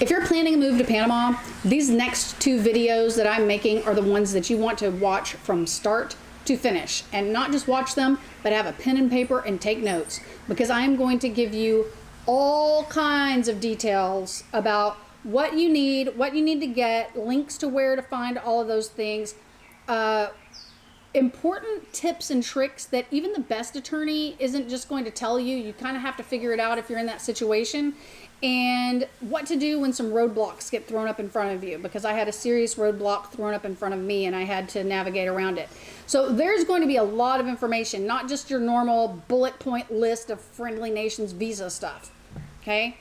If you're planning a move to Panama, these next two videos that I'm making are the ones that you want to watch from start to finish, and not just watch them, but have a pen and paper and take notes, because I am going to give you all kinds of details about what you need to get, links to where to find all of those things, important tips and tricks that even the best attorney isn't just going to tell you. You kind of have to figure it out if you're in that situation, and what to do when some roadblocks get thrown up in front of you, because I had a serious roadblock thrown up in front of me and I had to navigate around it. So there's going to be a lot of information, not just your normal bullet point list of friendly nations visa stuff. Okay,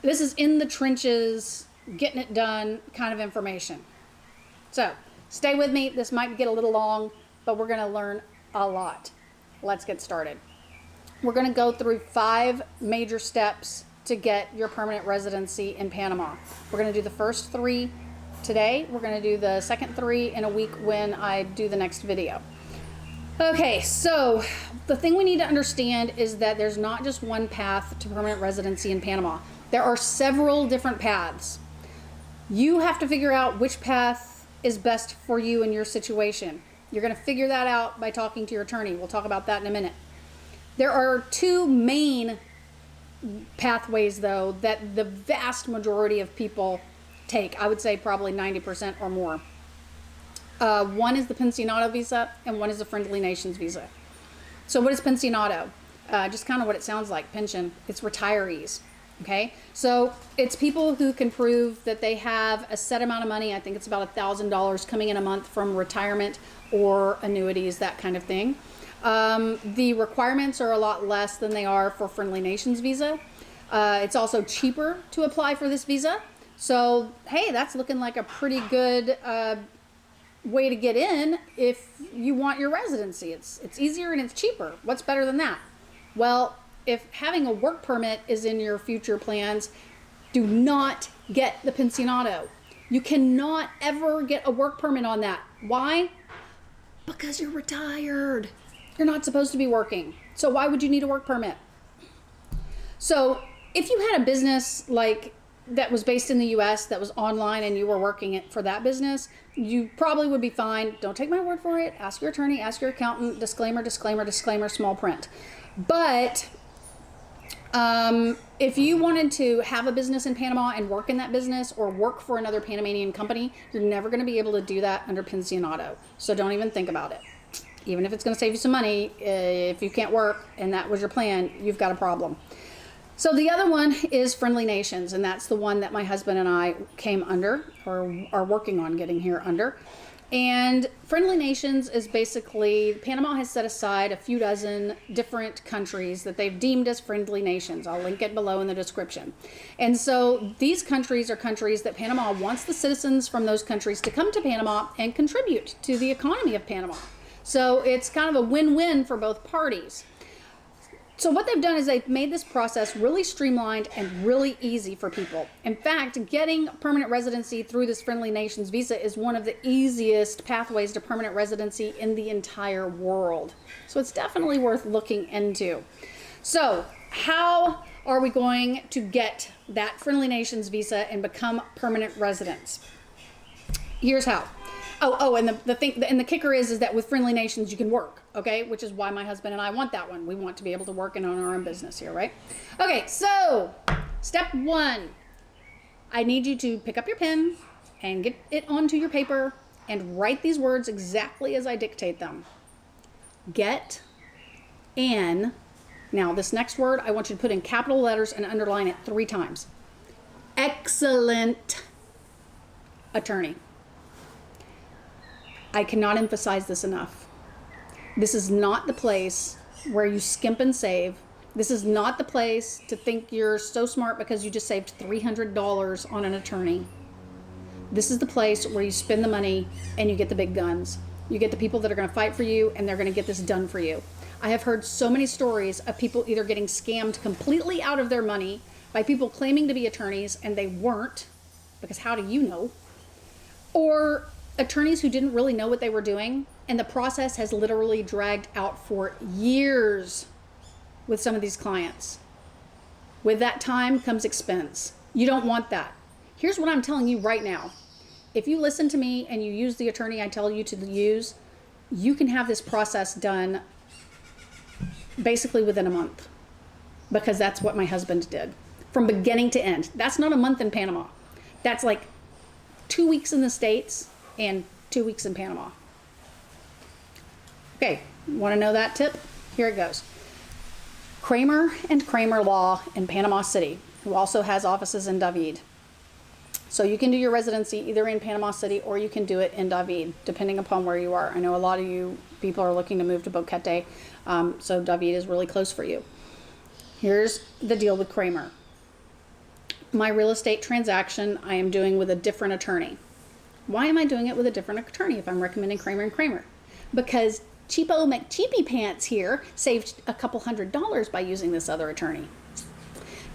this is in the trenches, getting it done kind of information. So stay with me. This might get a little long, but we're going to learn a lot. Let's get started. We're going to go through 5 major steps to get your permanent residency in Panama. We're going to do the first 3 today. We're going to do the second 3 in a week when I do the next video. Okay, so the thing we need to understand is that there's not just one path to permanent residency in Panama. There are several different paths. You have to figure out which path is best for you in your situation. You're going to figure that out by talking to your attorney. We'll talk about that in a minute. There are 2 main pathways, though, that the vast majority of people take. I would say probably 90% or more. One is the pensionado visa, and one is the friendly nations visa. So what is pensionado? Just kind of what it sounds like, pension. It's retirees. Okay, so it's people who can prove that they have a set amount of money. I think it's about $1,000 coming in a month from retirement or annuities, that kind of thing. The requirements are a lot less than they are for friendly nations visa. It's also cheaper to apply for this visa. So, hey, that's looking like a pretty good way to get in if you want your residency. It's easier and it's cheaper. What's better than that? Well, if having a work permit is in your future plans, do not get the pensionado. You cannot ever get a work permit on that. Why? Because you're retired. You're not supposed to be working. So why would you need a work permit? So if you had a business like that was based in the US that was online and you were working it for that business, you probably would be fine. Don't take my word for it. Ask your attorney, ask your accountant, disclaimer, disclaimer, disclaimer, small print. But if you wanted to have a business in Panama and work in that business or work for another Panamanian company, you're never going to be able to do that under pensionado. So don't even think about it. Even if it's going to save you some money, if you can't work and that was your plan, you've got a problem. So the other one is friendly nations, and that's the one that my husband and I came under, or are working on getting here under. And friendly nations is basically, Panama has set aside a few dozen different countries that they've deemed as friendly nations. I'll link it below in the description. And so these countries are countries that Panama wants the citizens from those countries to come to Panama and contribute to the economy of Panama. So it's kind of a win-win for both parties. So what they've done is they've made this process really streamlined and really easy for people. In fact, getting permanent residency through this friendly nations visa is one of the easiest pathways to permanent residency in the entire world. So it's definitely worth looking into. So how are we going to get that friendly nations visa and become permanent residents? Here's how. And the thing, and the kicker is that with friendly nations you can work, okay? Which is why my husband and I want that one. We want to be able to work and own our own business here, right? Okay, so step 1, I need you to pick up your pen and get it onto your paper and write these words exactly as I dictate them. Get an. Now this next word I want you to put in capital letters and underline it 3 times. Excellent attorney. I cannot emphasize this enough. This is not the place where you skimp and save. This is not the place to think you're so smart because you just saved $300 on an attorney. This is the place where you spend the money and you get the big guns. You get the people that are going to fight for you and they're going to get this done for you. I have heard so many stories of people either getting scammed completely out of their money by people claiming to be attorneys and they weren't, because how do you know? Or attorneys who didn't really know what they were doing, and the process has literally dragged out for years with some of these clients. With that time comes expense. You don't want that. Here's what I'm telling you right now. If you listen to me and you use the attorney I tell you to use, you can have this process done basically within a month, because that's what my husband did from beginning to end. That's not a month in Panama. That's like 2 weeks in the States and 2 weeks in Panama. Okay, want to know that tip? Here it goes. Kramer and Kramer Law in Panama City, who also has offices in David. So you can do your residency either in Panama City or you can do it in David, depending upon where you are. I know a lot of you people are looking to move to Boquete, so David is really close for you. Here's the deal with Kramer. My real estate transaction I am doing with a different attorney. Why am I doing it with a different attorney if I'm recommending Kramer and Kramer? Because Cheapo McCheapy Pants here saved a couple $100 by using this other attorney.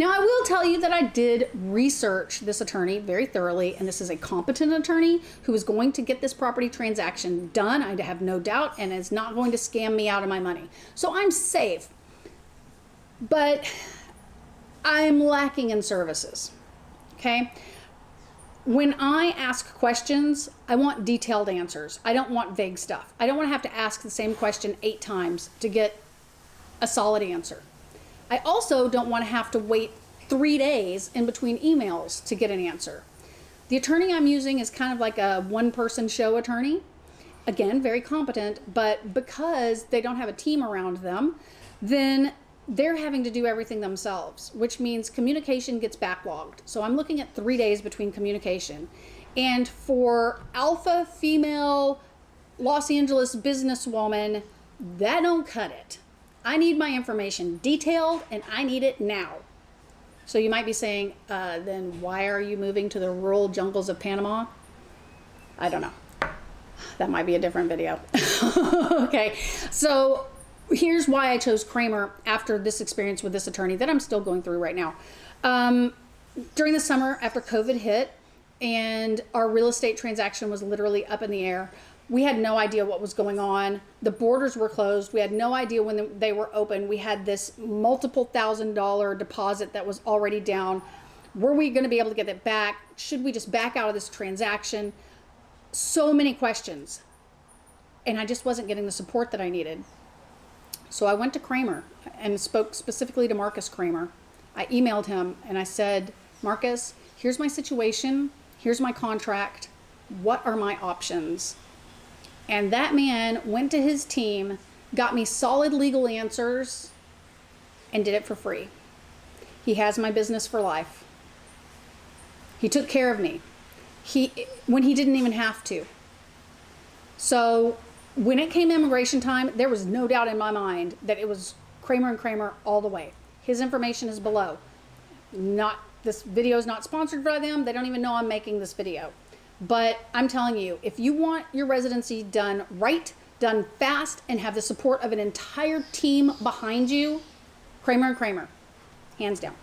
Now, I will tell you that I did research this attorney very thoroughly, and this is a competent attorney who is going to get this property transaction done, I have no doubt, and is not going to scam me out of my money. So I'm safe, but I'm lacking in services, okay? When I ask questions, I want detailed answers. I don't want vague stuff. I don't want to have to ask the same question 8 times to get a solid answer. I also don't want to have to wait 3 days in between emails to get an answer. The attorney I'm using is kind of like a one-person show attorney. Again, very competent, but because they don't have a team around them, then they're having to do everything themselves, which means communication gets backlogged. So I'm looking at 3 days between communication. And for alpha female Los Angeles businesswoman, that don't cut it. I need my information detailed and I need it now. So you might be saying, then why are you moving to the rural jungles of Panama? I don't know. That might be a different video. Okay, so here's why I chose Kramer after this experience with this attorney that I'm still going through right now. During the summer after COVID hit and our real estate transaction was literally up in the air, we had no idea what was going on. The borders were closed. We had no idea when they were open. We had this multiple $1,000 deposit that was already down. Were we going to be able to get it back? Should we just back out of this transaction? So many questions. And I just wasn't getting the support that I needed. So I went to Kramer and spoke specifically to Marcus Kramer. I emailed him and I said, Marcus, here's my situation. Here's my contract. What are my options? And that man went to his team, got me solid legal answers, and did it for free. He has my business for life. He took care of me when he didn't even have to. So when it came immigration time, there was no doubt in my mind that it was Kramer and Kramer all the way. His information is below. This video is not sponsored by them. They don't even know I'm making this video. But I'm telling you, if you want your residency done right, done fast, and have the support of an entire team behind you, Kramer and Kramer, hands down.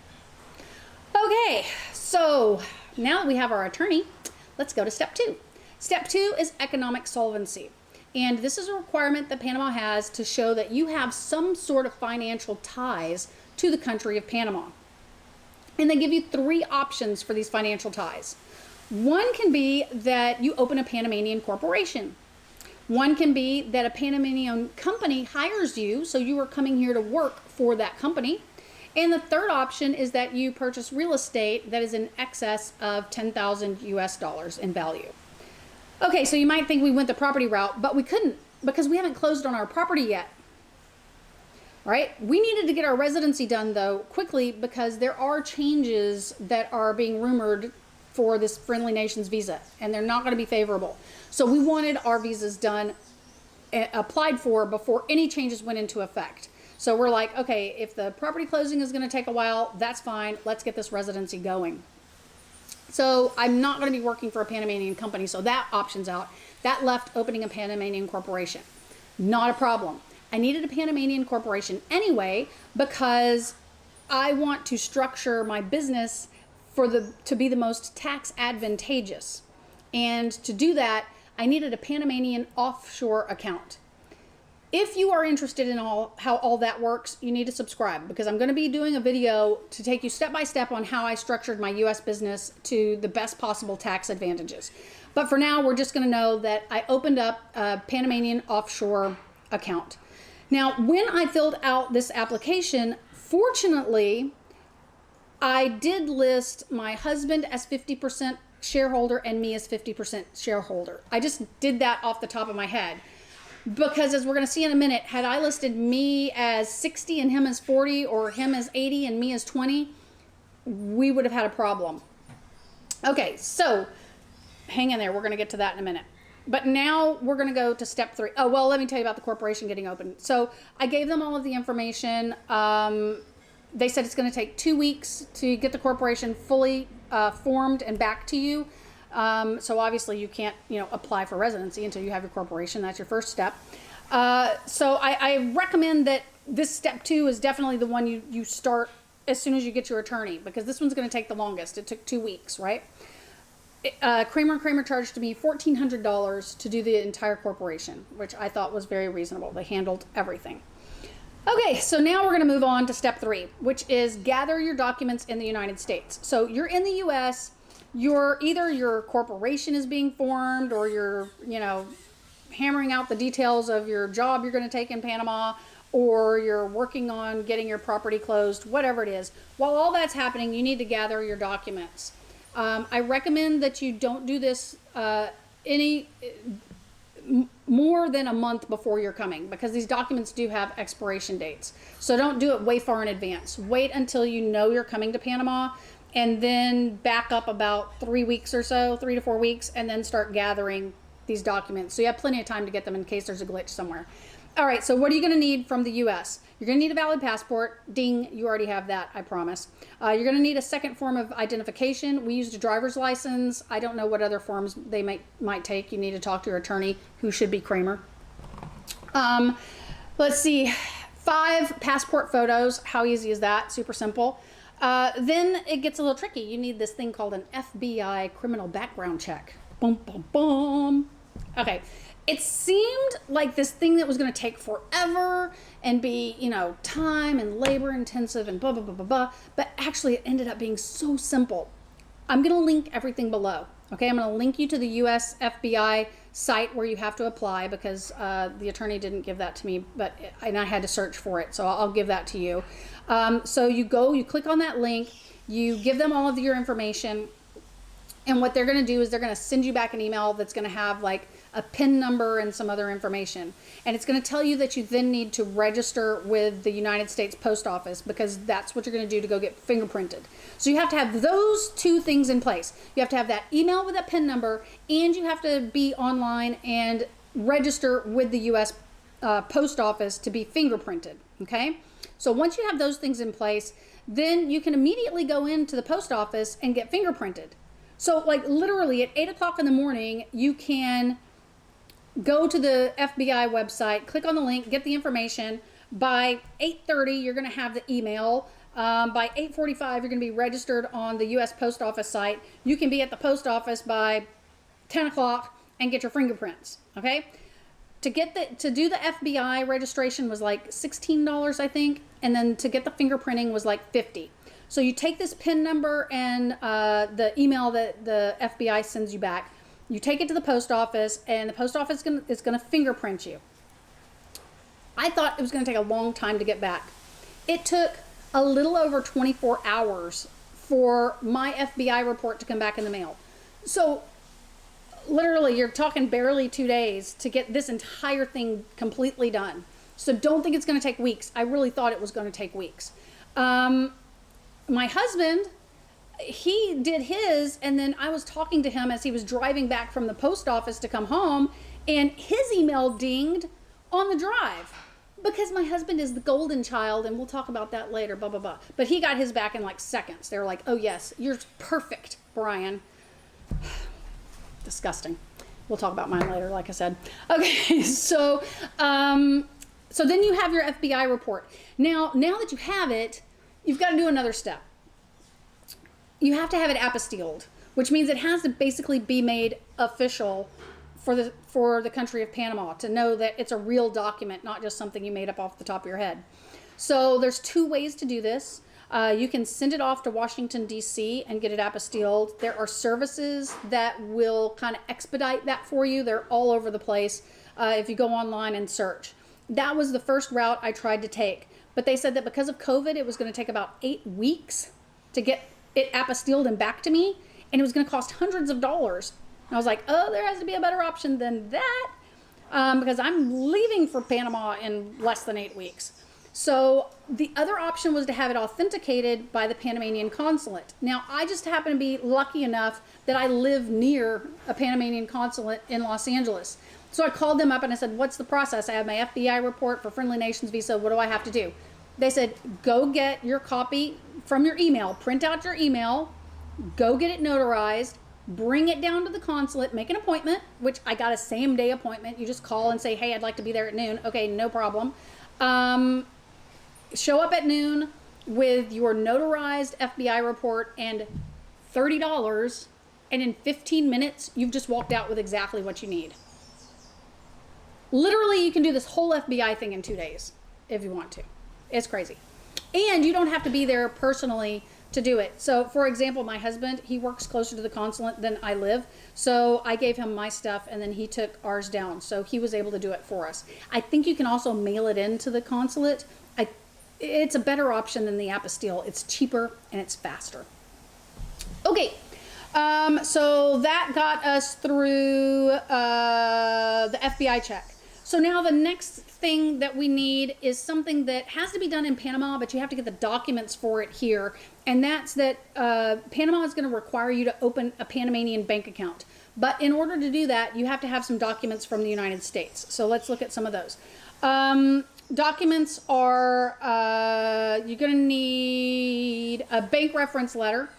Okay, so now that we have our attorney, let's go to step 2. Step 2 is economic solvency. And this is a requirement that Panama has to show that you have some sort of financial ties to the country of Panama. And they give you 3 options for these financial ties. One can be that you open a Panamanian corporation. One can be that a Panamanian company hires you, so you are coming here to work for that company. And the third option is that you purchase real estate that is in excess of 10,000 US dollars in value. Okay, so you might think we went the property route, but we couldn't because we haven't closed on our property yet. All right, we needed to get our residency done though quickly because there are changes that are being rumored for this Friendly Nations visa, and they're not going to be favorable. So we wanted our visas done, applied for before any changes went into effect. So we're like, okay, if the property closing is going to take a while, that's fine. Let's get this residency going. So I'm not going to be working for a Panamanian company, so that option's out. That left opening a Panamanian corporation. Not a problem. I needed a Panamanian corporation anyway because I want to structure my business to be the most tax advantageous. And to do that, I needed a Panamanian offshore account. If you are interested in how all that works, you need to subscribe, because I'm going to be doing a video to take you step by step on how I structured my US business to the best possible tax advantages. But for now, we're just going to know that I opened up a Panamanian offshore account. Now, when I filled out this application, fortunately, I did list my husband as 50% shareholder and me as 50% shareholder. I just did that off the top of my head. Because as we're going to see in a minute, had I listed me as 60 and him as 40, or him as 80 and me as 20, we would have had a problem. Okay, so hang in there. We're going to get to that in a minute. But now we're going to go to step 3. Oh, well, let me tell you about the corporation getting open. So I gave them all of the information. They said it's going to take 2 weeks to get the corporation fully formed and back to you. So obviously you can't, apply for residency until you have your corporation. That's your first step. So I recommend that this step 2 is definitely the one you start as soon as you get your attorney, because this one's going to take the longest. It took 2 weeks, right? Kramer & Kramer charged me $1,400 to do the entire corporation, which I thought was very reasonable. They handled everything. Okay, so now we're going to move on to step 3, which is gather your documents in the United States. So you're in the U.S., either your corporation is being formed, or you're, hammering out the details of your job you're going to take in Panama, or you're working on getting your property closed, whatever it is. While all that's happening, you need to gather your documents. I recommend that you don't do this more than a month before you're coming, because these documents do have expiration dates. So don't do it way far in advance. Wait until you know you're coming to Panama, and then back up about 3 weeks or so, 3 to 4 weeks, and then start gathering these documents. So you have plenty of time to get them in case there's a glitch somewhere. All right, so what are you going to need from the U.S.? You're going to need a valid passport. Ding, you already have that, I promise. You're going to need a second form of identification. We used a driver's license. I don't know what other forms they might take. You need to talk to your attorney, who should be Kramer. Let's see, 5 passport photos. How easy is that? Super simple. Then it gets a little tricky. You need this thing called an FBI criminal background check. Boom, boom, boom. Okay. It seemed like this thing that was going to take forever and be, time and labor intensive and blah, blah, blah, blah, blah. But actually it ended up being so simple. I'm going to link everything below. Okay. I'm going to link you to the US FBI site where you have to apply, because the attorney didn't give that to me, and I had to search for it. So I'll give that to you. So you click on that link, you give them all of your information. And what they're going to do is they're going to send you back an email that's going to have like a PIN number and some other information. And it's going to tell you that you then need to register with the United States Post Office, because that's what you're going to do to go get fingerprinted. So you have to have those 2 things in place. You have to have that email with that PIN number, and you have to be online and register with the U.S. Post Office to be fingerprinted. Okay? So once you have those things in place, then you can immediately go into the post office and get fingerprinted. So like literally at 8 o'clock in the morning, you can go to the FBI website, click on the link, get the information. By 8:30, you're going to have the email. By 8:45, you're going to be registered on the U.S. Post Office site. You can be at the post office by 10 o'clock and get your fingerprints. Okay. To do the FBI registration was like $16, I think. And then to get the fingerprinting was like $50. So you take this PIN number and the email that the FBI sends you back. You take it to the post office, and the post office is going to fingerprint you. I thought it was going to take a long time to get back. It took a little over 24 hours for my FBI report to come back in the mail. So literally, you're talking barely 2 days to get this entire thing completely done. So don't think it's going to take weeks. I really thought it was going to take weeks. My husband, he did his, and then I was talking to him as he was driving back from the post office to come home, and his email dinged on the drive, because my husband is the golden child, and we'll talk about that later, blah, blah, blah. But he got his back in like seconds. They were like, oh yes, you're perfect, Brian. Disgusting. We'll talk about mine later, like I said. Okay, so then you have your FBI report. Now that you have it, you've got to do another step. You have to have it apostilled, which means it has to basically be made official for the country of Panama to know that it's a real document, not just something you made up off the top of your head. So there's two ways to do this. You can send it off to Washington, D.C. and get it apostilled. There are services that will kind of expedite that for you. They're all over the place if you go online and search. That was the first route I tried to take. But they said that because of COVID, it was going to take about 8 weeks to get it apostilled and back to me. And it was going to cost hundreds of dollars. And I was like, oh, there has to be a better option than that. Because I'm leaving for Panama in less than 8 weeks. So the other option was to have it authenticated by the Panamanian consulate. Now, I just happen to be lucky enough that I live near a Panamanian consulate in Los Angeles. So I called them up and I said, what's the process? I have my FBI report for Friendly Nations visa. What do I have to do? They said, go get your copy from your email, print out your email, go get it notarized, bring it down to the consulate, make an appointment, which I got a same day appointment. You just call and say, hey, I'd like to be there at noon. Okay, no problem. Show up at noon with your notarized FBI report and $30, and in 15 minutes, you've just walked out with exactly what you need. Literally, you can do this whole FBI thing in 2 days if you want to. It's crazy. And you don't have to be there personally to do it. So, for example, my husband, he works closer to the consulate than I live. So I gave him my stuff and then he took ours down. So he was able to do it for us. I think you can also mail it into the consulate. It's a better option than the apostille. It's cheaper and it's faster. Okay. So that got us through the FBI check. So now the next thing that we need is something that has to be done in Panama, but you have to get the documents for it here. And that's that Panama is going to require you to open a Panamanian bank account. But in order to do that, you have to have some documents from the United States. So let's look at some of those. Documents are, you're going to need a bank reference letter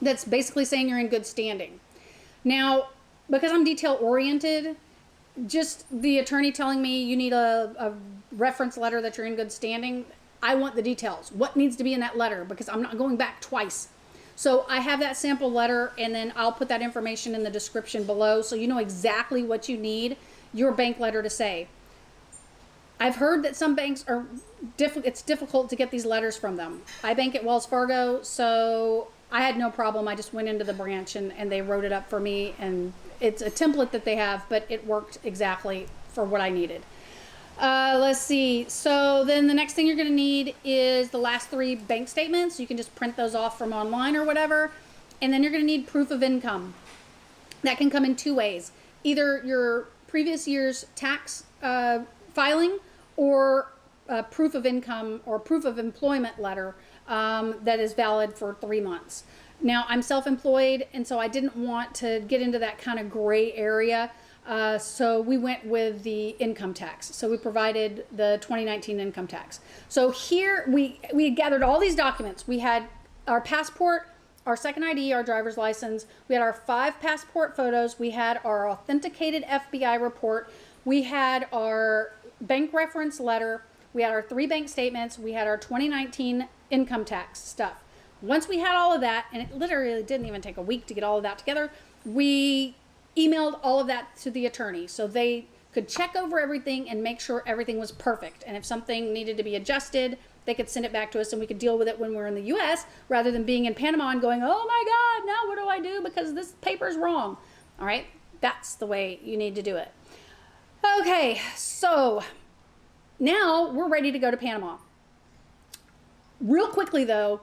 that's basically saying you're in good standing. Now, because I'm detail oriented, just the attorney telling me you need a reference letter that you're in good standing, I want the details. What needs to be in that letter? Because I'm not going back twice. So I have that sample letter, and then I'll put that information in the description below so you know exactly what you need your bank letter to say. I've heard that some banks are it's difficult to get these letters from them. I bank at Wells Fargo, so I had no problem. I just went into the branch and they wrote it up for me, and it's a template that they have, but it worked exactly for what I needed. Let's see. So then the next thing you're going to need is the last 3 bank statements. You can just print those off from online or whatever. And then you're going to need proof of income. That can come in 2 ways. Either your previous year's tax filing or proof of income or proof of employment letter that is valid for 3 months. Now, I'm self-employed, and so I didn't want to get into that kind of gray area. So we went with the income tax. So we provided the 2019 income tax. So here we gathered all these documents. We had our passport, our second ID, our driver's license. We had our 5 passport photos. We had our authenticated FBI report. We had our bank reference letter. We had our 3 bank statements. We had our 2019 income tax stuff. Once we had all of that, and it literally didn't even take a week to get all of that together, we emailed all of that to the attorney so they could check over everything and make sure everything was perfect. And if something needed to be adjusted, they could send it back to us and we could deal with it when we're in the U.S. rather than being in Panama and going, oh my God, now what do I do because this paper's wrong? All right, that's the way you need to do it. Okay, so now we're ready to go to Panama. Real quickly though,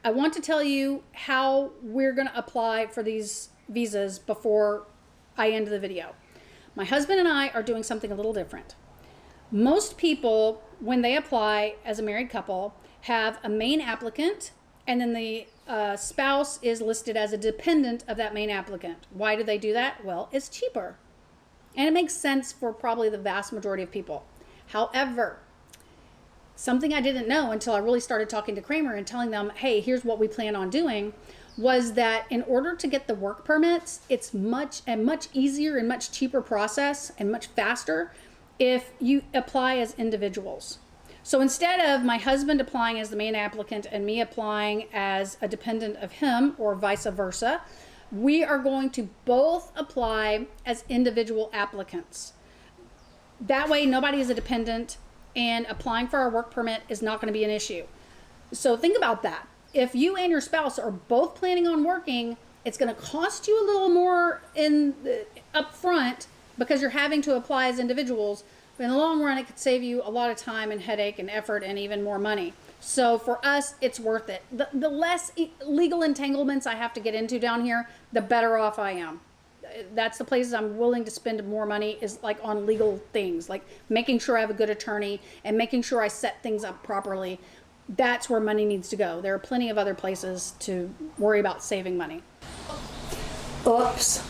I want to tell you how we're going to apply for these visas before I end the video. My husband and I are doing something a little different. Most people, when they apply as a married couple, have a main applicant, and then the spouse is listed as a dependent of that main applicant. Why do they do that? Well, it's cheaper. And it makes sense for probably the vast majority of people. However, something I didn't know until I really started talking to Kramer and telling them, hey, here's what we plan on doing, was that in order to get the work permits, it's much easier and much cheaper process and much faster if you apply as individuals. So instead of my husband applying as the main applicant and me applying as a dependent of him or vice versa, we are going to both apply as individual applicants. That way, nobody is a dependent, and applying for our work permit is not going to be an issue. So think about that. If you and your spouse are both planning on working, it's going to cost you a little more up front because you're having to apply as individuals. But in the long run, it could save you a lot of time and headache and effort and even more money. So for us, it's worth it. The less legal entanglements I have to get into down here, the better off I am. That's the places I'm willing to spend more money, is like on legal things, like making sure I have a good attorney and making sure I set things up properly. That's where money needs to go. There are plenty of other places to worry about saving money. Oops.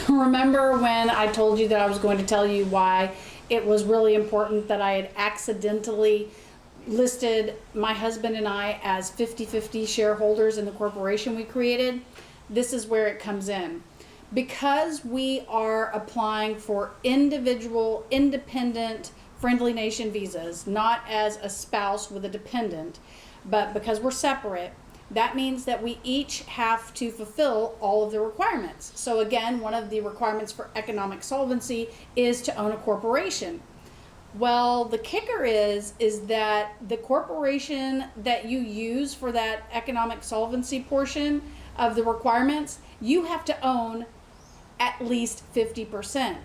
Remember when I told you that I was going to tell you why it was really important that I had accidentally listed my husband and I as 50-50 shareholders in the corporation we created? This is where it comes in. Because we are applying for individual, independent, friendly nation visas, not as a spouse with a dependent, but because we're separate, that means that we each have to fulfill all of the requirements. So again, one of the requirements for economic solvency is to own a corporation. Well, the kicker is that the corporation that you use for that economic solvency portion of the requirements, you have to own at least 50%.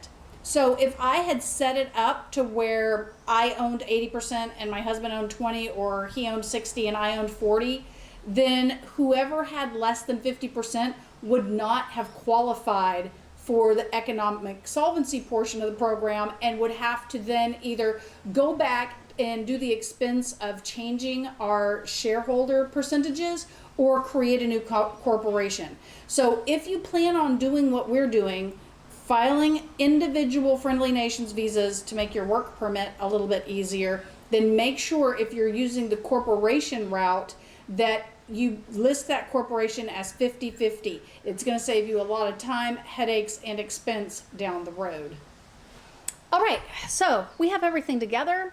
So if I had set it up to where I owned 80% and my husband owned 20, or he owned 60 and I owned 40, then whoever had less than 50% would not have qualified for the economic solvency portion of the program, and would have to then either go back and do the expense of changing our shareholder percentages or create a new corporation. So if you plan on doing what we're doing, filing individual friendly nations visas to make your work permit a little bit easier, then make sure if you're using the corporation route that you list that corporation as 50-50. It's going to save you a lot of time, headaches, and expense down the road. All right, so we have everything together.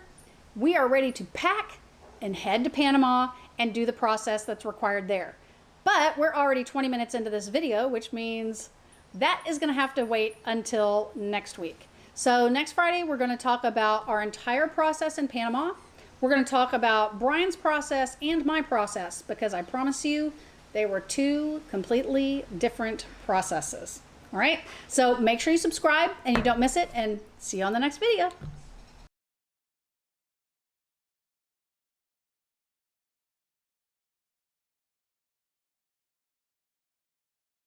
We are ready to pack and head to Panama and do the process that's required there. But we're already 20 minutes into this video, which means that is going to have to wait until next week. So next Friday, we're going to talk about our entire process in Panama. We're going to talk about Brian's process and my process, because I promise you they were two completely different processes. All right, so make sure you subscribe and you don't miss it, and see you on the next video.